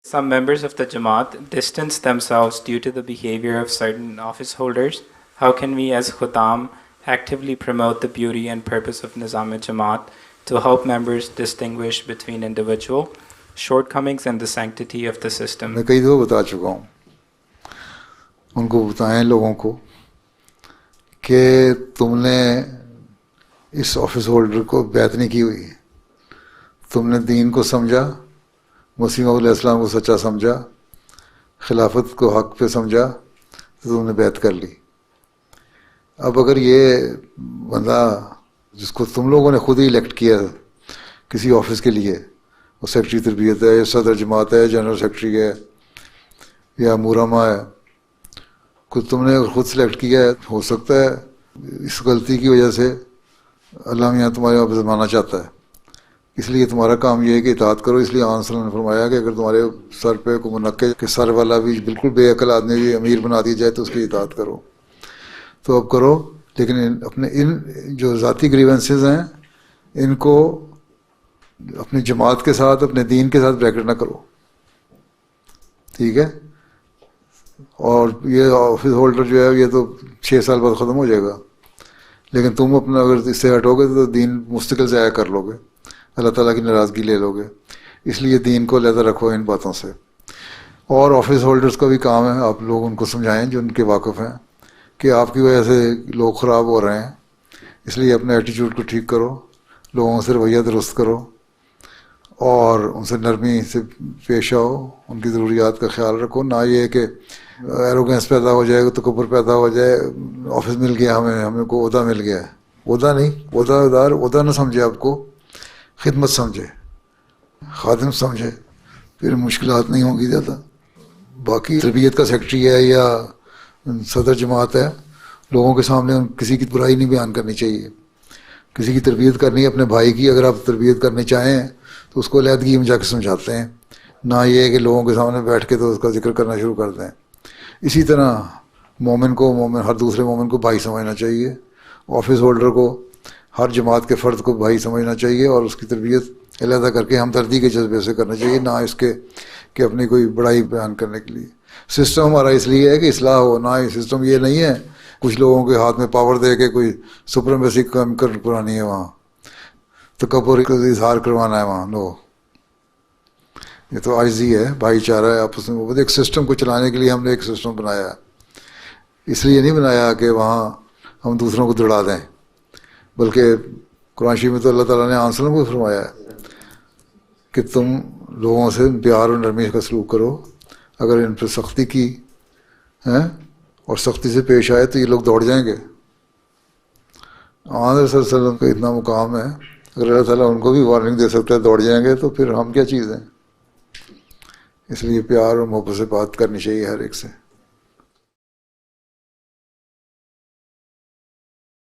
Some members of the Jamaat distance themselves due to the behavior of certain office holders. How can we as Khuddam actively promote the beauty and purpose of Nizam-e-Jamaat to help members distinguish between individual shortcomings and the sanctity of the system? میں کئی دفعہ بتا چکا ہوں ان کو، بتائیں لوگوں کو کہ تم نے اس آفس ہولڈر کو بیعت نہیں کی ہوئی، تم نے دین کو سمجھا، مسیح علیہ السلام کو سچا سمجھا، خلافت کو حق پہ سمجھا، تو تم نے بیعت کر لی۔ اب اگر یہ بندہ جس کو تم لوگوں نے خود ہی الیکٹ کیا کسی آفس کے لیے، وہ سیکرٹری تربیت ہے یا صدر جماعت ہے، جنرل سیکرٹری ہے یا مورما ہے، خود تم نے خود سلیکٹ کیا ہے، ہو سکتا ہے اس غلطی کی وجہ سے اللہ میاں تمہارے واپس زمانہ چاہتا ہے، اس لیے تمہارا کام یہ ہے کہ اطاعت کرو۔ اس لیے آن صلی اللہ علیہ وسلم نے فرمایا کہ اگر تمہارے سر پہ کوئی منقع کے سر والا بھی بالکل بے عقل آدمی بھی امیر بنا دیا جائے تو اس کی اطاعت کرو، تو اب کرو، لیکن اپنے ان جو ذاتی گریونسز ہیں ان کو اپنی جماعت کے ساتھ، اپنے دین کے ساتھ بریکٹ نہ کرو، ٹھیک ہے؟ اور یہ آفس ہولڈر جو ہے یہ تو 6 سال بعد ختم ہو جائے گا، لیکن تم اپنا اگر اس سے ہٹو گے تو دین مستقل ضائع کر لو گے، اللہ تعالیٰ کی ناراضگی لے لو گے۔ اس لیے دین کو علیحدہ رکھو ان باتوں سے۔ اور آفس ہولڈرز کا بھی کام ہے آپ لوگ ان کو سمجھائیں جو ان کے واقف ہیں کہ آپ کی وجہ سے لوگ خراب ہو رہے ہیں، اس لیے اپنے ایٹیچیوڈ کو ٹھیک کرو، لوگوں سے رویہ درست کرو اور ان سے نرمی سے پیش آؤ، ان کی ضروریات کا خیال رکھو، نہ یہ کہ ایروگینس پیدا ہو جائے، تکبر پیدا ہو جائے، آفس مل گیا ہمیں کو عہدہ مل گیا ہے، عہدہ نہیں، عہدہ نہ سمجھے، آپ کو خدمت سمجھے، خادم سمجھے، پھر مشکلات نہیں ہوں گی زیادہ۔ باقی تربیت کا سیکرٹری ہے یا صدر جماعت ہے، لوگوں کے سامنے کسی کی برائی نہیں بیان کرنی چاہیے، کسی کی تربیت کرنی ہے اپنے بھائی کی، اگر آپ تربیت کرنی چاہیں تو اس کو علیحدگی میں جا کے سمجھاتے ہیں، نہ یہ کہ لوگوں کے سامنے بیٹھ کے تو اس کا ذکر کرنا شروع کر دیں۔ اسی طرح مومن ہر دوسرے مومن کو بھائی سمجھنا چاہیے، آفس ہولڈر کو ہر جماعت کے فرد کو بھائی سمجھنا چاہیے، اور اس کی تربیت علیحدہ کر کے ہمدردی کے جذبے سے کرنا چاہیے، نہ اس کے کہ اپنی کوئی بڑائی بیان کرنے کے لیے۔ سسٹم ہمارا اس لیے ہے کہ اصلاح ہو، نہ سسٹم یہ نہیں ہے کچھ لوگوں کے ہاتھ میں پاور دے کے کوئی سپریمیسی کام کرانی ہے، وہاں تکبر کا اظہار کروانا ہے وہاں، نو، یہ تو عاجزی ہے، بھائی چارہ ہے آپس میں۔ ایک سسٹم کو چلانے کے لیے ہم نے ایک سسٹم بنایا ہے، اس لیے نہیں بنایا کہ وہاں ہم دوسروں کو دڑا دیں، بلکہ قرآن شریف میں تو اللہ تعالیٰ نے آن صلی اللہ علیہ وسلم کو فرمایا ہے کہ تم لوگوں سے پیار اور نرمی کا سلوک کرو، اگر ان پہ سختی کی ہیں اور سختی سے پیش آئے تو یہ لوگ دوڑ جائیں گے۔ آن صلی اللہ علیہ وسلم کا اتنا مقام ہے، اگر اللہ تعالیٰ ان کو بھی وارننگ دے سکتا ہے دوڑ جائیں گے، تو پھر ہم کیا چیز ہیں؟ اس لیے پیار اور محبت سے بات کرنی چاہیے ہر ایک سے۔